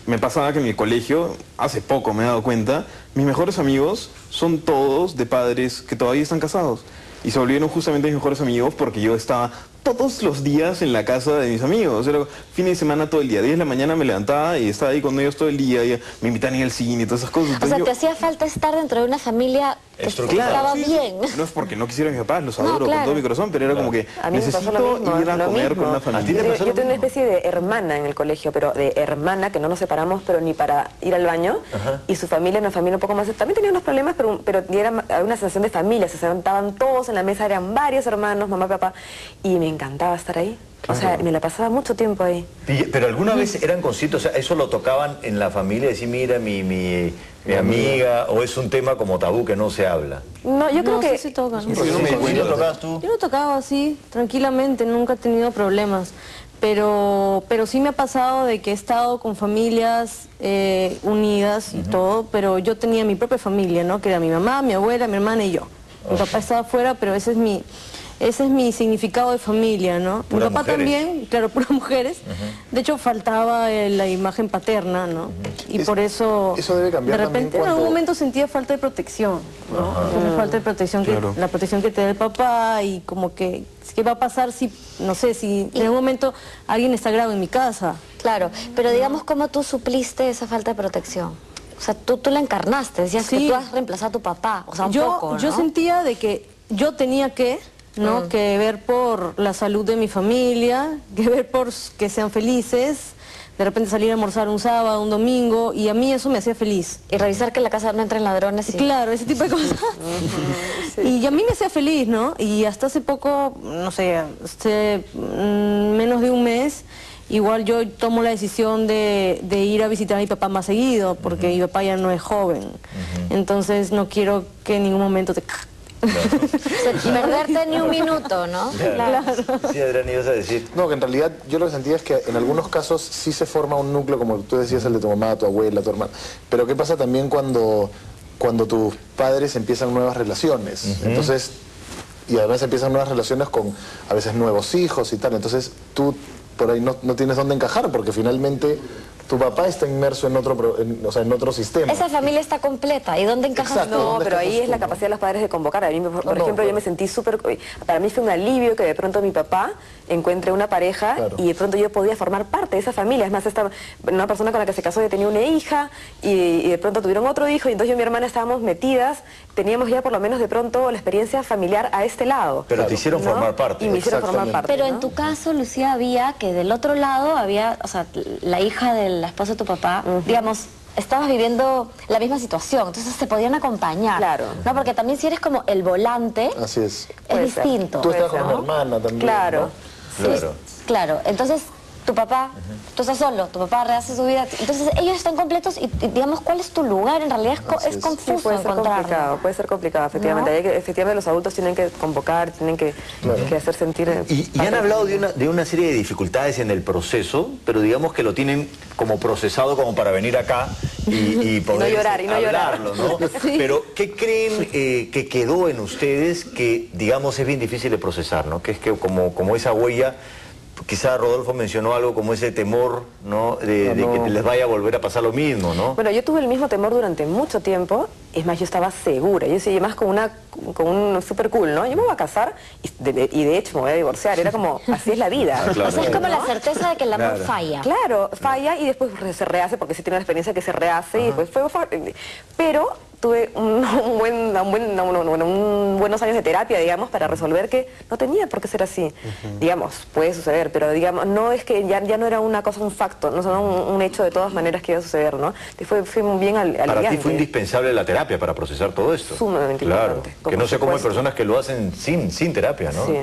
me pasaba que en mi colegio, hace poco me he dado cuenta, mis mejores amigos son todos de padres que todavía están casados. Y se volvieron justamente mis mejores amigos porque yo estaba todos los días en la casa de mis amigos. Era fin de semana todo el día. 10 de la mañana me levantaba y estaba ahí con ellos todo el día. Y me invitaban al cine y todas esas cosas. Entonces, ¿te hacía falta estar dentro de una familia que estaba bien? No es porque no quisiera a mis papás, los adoro con todo mi corazón, pero era como que necesito ir a comer con una familia. Yo tengo una especie de hermana en el colegio, pero de hermana, que no nos separamos, pero ni para ir al baño. Y su familia, una familia un poco más... También tenía unos problemas, pero era una sensación de familia. Se sentaban todos en la mesa, eran varios hermanos, mamá, papá, y me encantaba estar ahí. O sea, me la pasaba mucho tiempo ahí. Pero alguna vez eran conscientes, o sea, eso lo tocaban en la familia, decir, mira, mi amiga, o es un tema como tabú que no se habla. No, yo creo que... Sí tocan. ¿Lo tocabas tú? Yo lo tocaba así, tranquilamente, nunca he tenido problemas. Pero sí me ha pasado de que he estado con familias unidas y todo, pero yo tenía mi propia familia, ¿no? Que era mi mamá, mi abuela, mi hermana y yo. Mi papá estaba afuera, pero ese es ese es mi significado de familia, ¿no? Mi papá mujeres. también, claro, puras mujeres. De hecho, faltaba la imagen paterna, ¿no? Y por eso, eso debe cambiar de repente, también en algún cuando... momento sentía falta de protección, ¿no? Entonces, falta de protección, Claro. la protección que te da el papá y como que, ¿qué va a pasar si, no sé, si en algún momento alguien está grave en mi casa? Claro, pero digamos, ¿cómo tú supliste esa falta de protección? O sea, tú la encarnaste, decías que Sí. tú has reemplazado a tu papá, o sea, un poco, ¿no? Yo sentía de que yo tenía que, ¿no? Que ver por la salud de mi familia, que ver por que sean felices, de repente salir a almorzar un sábado, un domingo, y a mí eso me hacía feliz. Y revisar que en la casa no entren ladrones. Y... Claro, ese tipo de cosas. Y a mí me hacía feliz, ¿no? Y hasta hace poco, no sé, menos de un mes, igual yo tomo la decisión de ir a visitar a mi papá más seguido, porque mi papá ya no es joven. Entonces no quiero que en ningún momento te... Perderte ni un minuto, ¿no? Claro. Sí, Adrián, ibas a decir. No, que en realidad yo lo que sentía es que en algunos casos sí se forma un núcleo, como tú decías, el de tu mamá, tu abuela, tu hermana. Pero ¿qué pasa también cuando tus padres empiezan nuevas relaciones? Entonces, y además empiezan nuevas relaciones con a veces nuevos hijos y tal. Entonces tú por ahí no tienes dónde encajar, porque finalmente tu papá está inmerso en otro sistema. Esa familia está completa. ¿Y dónde encajas Exacto. tú? No, ¿Dónde pero ahí estás es tú, la no? capacidad de los padres de convocar. A mí, por No, ejemplo, yo claro. me sentí súper... Para mí fue un alivio que de pronto mi papá encuentre una pareja Claro. y de pronto yo podía formar parte de esa familia. Es más, una persona con la que se casó ya tenía una hija y de pronto tuvieron otro hijo y entonces yo y mi hermana estábamos metidas, teníamos ya por lo menos de pronto la experiencia familiar a este lado. Pero te hicieron ¿no? formar parte. Y me hicieron formar Exactamente. parte. Pero ¿no? en tu caso, Lucía, había que del otro lado había, o sea, la hija de la esposa de tu papá, digamos, estabas viviendo la misma situación, entonces se podían acompañar. Claro. No, porque también si eres como el volante, Así es. es Puede ser. distinto. Tú estás ser, con tu ¿no? hermana también. Claro. ¿no? Claro. Claro, entonces tu papá, tú estás solo, tu papá rehace su vida, entonces ellos están completos y digamos, ¿cuál es tu lugar? En realidad Así es es. confuso Sí, puede ser encontrarlo. complicado, puede ser complicado, efectivamente. ¿No? Efectivamente los adultos tienen que convocar, tienen que hacer sentir... Y han hablado de una serie de dificultades en el proceso, pero digamos que lo tienen como procesado como para venir acá y poder llorar, y no llorar. hablarlo, ¿no? Pero ¿qué creen que quedó en ustedes que, digamos, es bien difícil de procesar, ¿no? Que es que como esa huella, quizá Rodolfo mencionó algo como ese temor, ¿no? De que les vaya a volver a pasar lo mismo, ¿no? Bueno, yo tuve el mismo temor durante mucho tiempo, es más, yo estaba segura, yo decía, y además con un super cool, ¿no? Yo me voy a casar y de hecho me voy a divorciar, era como, así es la vida. Claro. O sea, es como ¿no? la certeza de que el amor Claro. falla. Claro, falla y después se rehace, porque sí tiene una experiencia que se rehace y después pero tuve buenos años de terapia, digamos, para resolver que no tenía por qué ser así. Digamos, puede suceder, pero digamos, no es que ya no era una cosa, un facto, no era un hecho de todas maneras que iba a suceder, ¿no? Y fue muy bien aliviante. Para ti fue indispensable la terapia para procesar todo esto. Sumamente claro, importante, que no sé cómo hay supuesto. personas que lo hacen sin terapia, ¿no? Sí.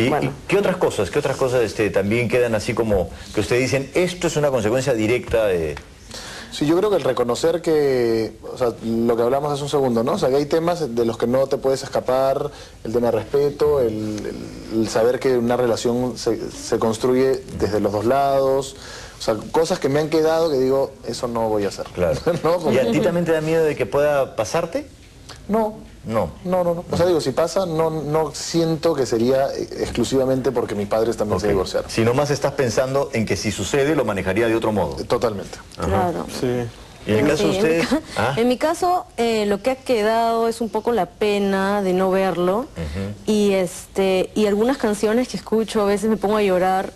¿Y, Bueno. y qué otras cosas también quedan así como que ustedes dicen, esto es una consecuencia directa de... Sí, yo creo que el reconocer que, o sea, lo que hablamos hace un segundo, ¿no? O sea, que hay temas de los que no te puedes escapar, el tema de respeto, el saber que una relación se construye desde los dos lados, o sea, cosas que me han quedado que digo, eso no voy a hacer. Claro. ¿No? Como- ¿Y a ti también te da miedo de que pueda pasarte? No. No. No. O sea, digo, si pasa, no siento que sería exclusivamente porque mis padres también se divorciaron. Si nomás estás pensando en que si sucede lo manejaría de otro modo. Totalmente. Claro. Sí. ¿Y en el caso de Sí, ustedes? ¿Ah? En mi caso, lo que ha quedado es un poco la pena de no verlo y algunas canciones que escucho a veces me pongo a llorar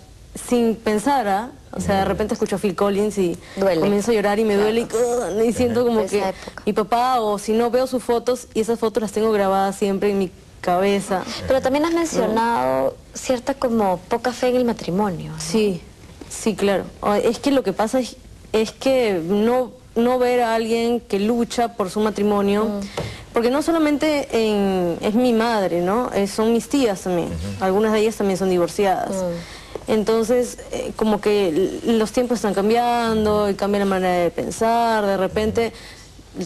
sin pensar, ¿ah? O sea, de repente escucho a Phil Collins y Duele. comienzo a llorar y me duele y siento como Esa que época. mi papá, o si no veo sus fotos, y esas fotos las tengo grabadas siempre en mi cabeza. Pero también has mencionado cierta como poca fe en el matrimonio, ¿no? Sí, sí, claro. Es que lo que pasa es que no ver a alguien que lucha por su matrimonio, porque no solamente es mi madre, ¿no? Son mis tías también. Algunas de ellas también son divorciadas. Entonces, como que los tiempos están cambiando y cambia la manera de pensar. De repente,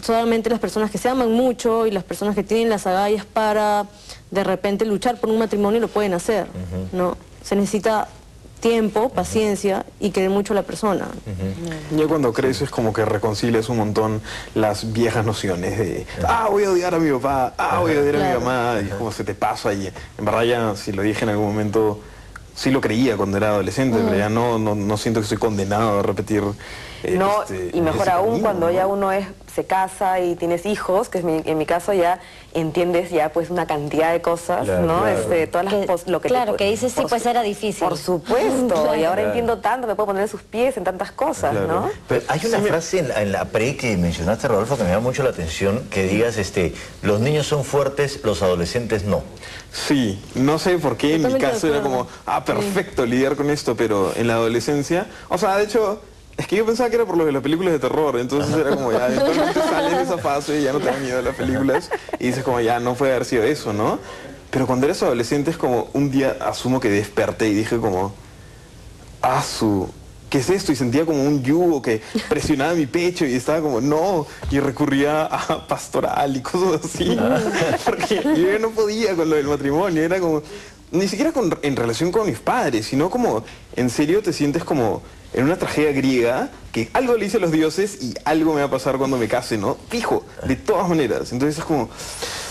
solamente las personas que se aman mucho y las personas que tienen las agallas para, de repente, luchar por un matrimonio lo pueden hacer, ¿no? Se necesita tiempo, paciencia y querer mucho a la persona. Ya cuando creces como que reconcilias un montón las viejas nociones de voy a odiar a mi papá, voy a odiar a mi mamá, y como se te pasa, y en verdad ya, si lo dije en algún momento, sí lo creía cuando era adolescente, pero ya no siento que estoy condenado a repetir. Y mejor aún cuando ya uno se casa y tienes hijos, que es en mi caso ya entiendes ya pues una cantidad de cosas, claro, ¿no? Claro. Todas las lo que claro, que dices sí, pues era difícil. Por supuesto, y ahora entiendo tanto, me puedo poner en sus pies en tantas cosas, ¿no? Pero hay una frase en la pre que mencionaste, Rodolfo, que me llama mucho la atención, que digas, los niños son fuertes, los adolescentes no. Sí, no sé por qué en mi caso era como, perfecto lidiar con esto, pero en la adolescencia, o sea, de hecho, es que yo pensaba que era por lo de las películas de terror, entonces era como ya, eventualmente sales de esa fase y ya no te da miedo de las películas y dices como ya, no puede haber sido eso, ¿no? Pero cuando eres adolescente es como, un día asumo que desperté y dije como, ¿qué es esto? Y sentía como un yugo que presionaba mi pecho y estaba como, no, y recurría a pastoral y cosas así, porque yo ya no podía con lo del matrimonio, era como, ni siquiera en relación con mis padres, sino como, en serio te sientes como en una tragedia griega, que algo le hice a los dioses y algo me va a pasar cuando me case, ¿no? Fijo, de todas maneras. Entonces es como...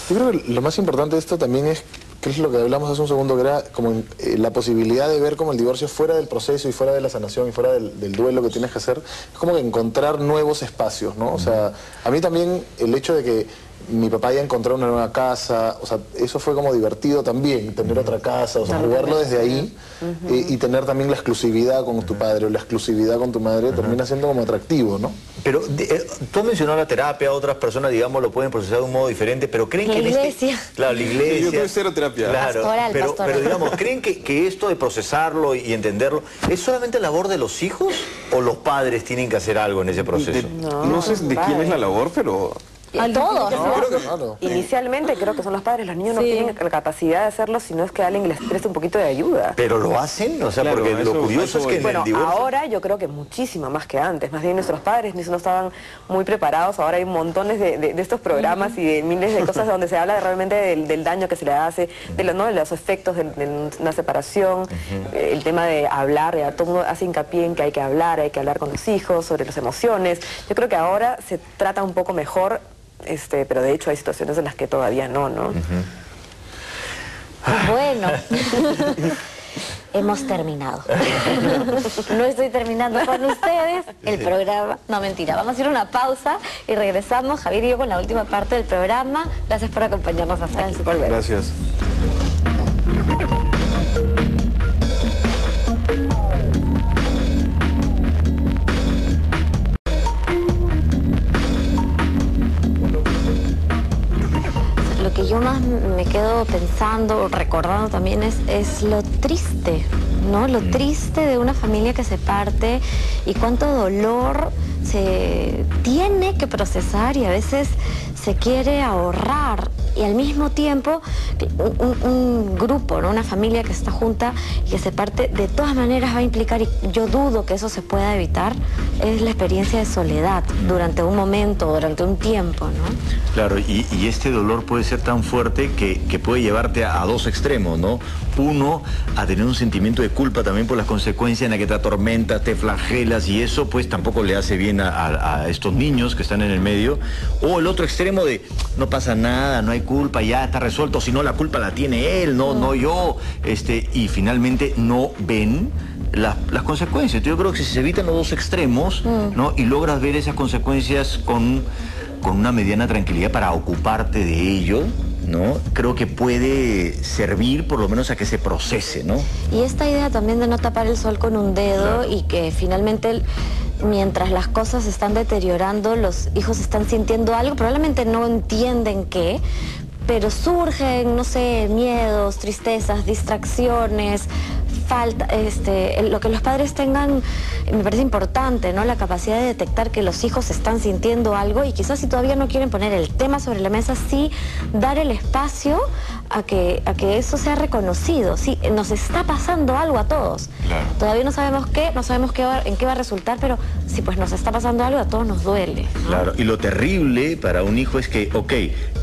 Yo creo que lo más importante de esto también es, que es lo que hablamos hace un segundo, que era como la posibilidad de ver como el divorcio fuera del proceso y fuera de la sanación y fuera del duelo que tienes que hacer, es como que encontrar nuevos espacios, ¿no? O sea, a mí también el hecho de que mi papá ya encontró una nueva casa, o sea, eso fue como divertido también, tener otra casa, o sea, jugarlo desde ahí y tener también la exclusividad con tu padre o la exclusividad con tu madre termina siendo como atractivo, ¿no? Pero tú has mencionado la terapia, otras personas, digamos, lo pueden procesar de un modo diferente, pero creen que... La iglesia. Claro, la iglesia. Yo tuve cero terapia. Claro, Pastoral. pero digamos, ¿creen que esto de procesarlo y entenderlo es solamente labor de los hijos o los padres tienen que hacer algo en ese proceso? No sé de quién es la labor, pero... A todos. Inicialmente creo que son los padres, los niños no tienen la capacidad de hacerlo, sino es que alguien les preste un poquito de ayuda. ¿Pero lo hacen? O sea, Claro, porque lo curioso es que en el divorcio... ahora yo creo que muchísimo más que antes, más bien nuestros padres no estaban muy preparados, ahora hay montones de estos programas y de miles de cosas donde se habla realmente del daño que se le hace, de los efectos de una separación, el tema de hablar, todo el mundo hace hincapié en que hay que hablar con los hijos, sobre las emociones. Yo creo que ahora se trata un poco mejor, pero de hecho hay situaciones en las que todavía no. Bueno, hemos terminado. No estoy terminando con ustedes el programa. No, mentira. Vamos a ir a una pausa y regresamos, Javier y yo, con la última parte del programa. Gracias por acompañarnos hasta aquí. Gracias. Lo que yo más me quedo pensando, recordando también es lo triste, ¿no? Lo triste de una familia que se parte y cuánto dolor se tiene que procesar y a veces se quiere ahorrar. Y al mismo tiempo un grupo, ¿no? Una familia que está junta y que se parte, de todas maneras va a implicar, y yo dudo que eso se pueda evitar, es la experiencia de soledad durante un momento, durante un tiempo, ¿no? Claro, y este dolor puede ser tan fuerte que puede llevarte a dos extremos, ¿no? Uno, a tener un sentimiento de culpa también por las consecuencias en las que te atormentas, te flagelas, y eso pues tampoco le hace bien a estos niños que están en el medio. O el otro extremo de no pasa nada, no hay culpa, ya está resuelto, si no la culpa la tiene él, no yo, y finalmente no ven las consecuencias. Yo creo que si se evitan los dos extremos, ¿no? Y logras ver esas consecuencias con una mediana tranquilidad para ocuparte de ello, ¿no? Creo que puede servir por lo menos a que se procese, ¿no? Y esta idea también de no tapar el sol con un dedo, claro, y que finalmente mientras las cosas se están deteriorando, los hijos están sintiendo algo, probablemente no entienden qué, pero surgen, no sé, miedos, tristezas, distracciones, falta, lo que los padres tengan, me parece importante, ¿no? La capacidad de detectar que los hijos están sintiendo algo y quizás si todavía no quieren poner el tema sobre la mesa, sí dar el espacio a que eso sea reconocido. Sí, nos está pasando algo a todos. Claro. Todavía no sabemos qué, en qué va a resultar, pero sí, pues nos está pasando algo, a todos nos duele, ¿no? Claro, y lo terrible para un hijo es que, ok,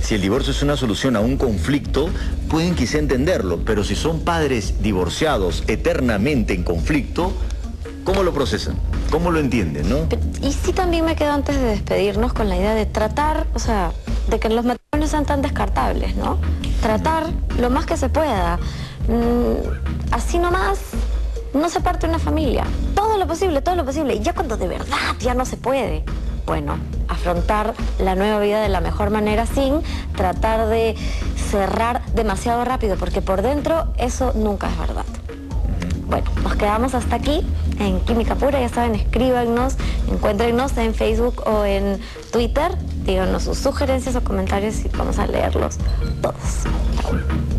si el divorcio es una solución, solución a un conflicto, pueden quizá entenderlo, pero si son padres divorciados eternamente en conflicto, ¿cómo lo procesan? ¿Cómo lo entienden, no? Y sí, también me quedo antes de despedirnos con la idea de tratar, o sea, de que los matrimonios sean tan descartables, ¿no? Tratar lo más que se pueda. Así nomás no se parte una familia. Todo lo posible, todo lo posible. Y ya cuando de verdad ya no se puede, bueno, afrontar la nueva vida de la mejor manera sin tratar de cerrar demasiado rápido, porque por dentro eso nunca es verdad. Bueno, nos quedamos hasta aquí en Química Pura. Ya saben, escríbanos, encuéntrenos en Facebook o en Twitter, díganos sus sugerencias o comentarios y vamos a leerlos todos. Chao.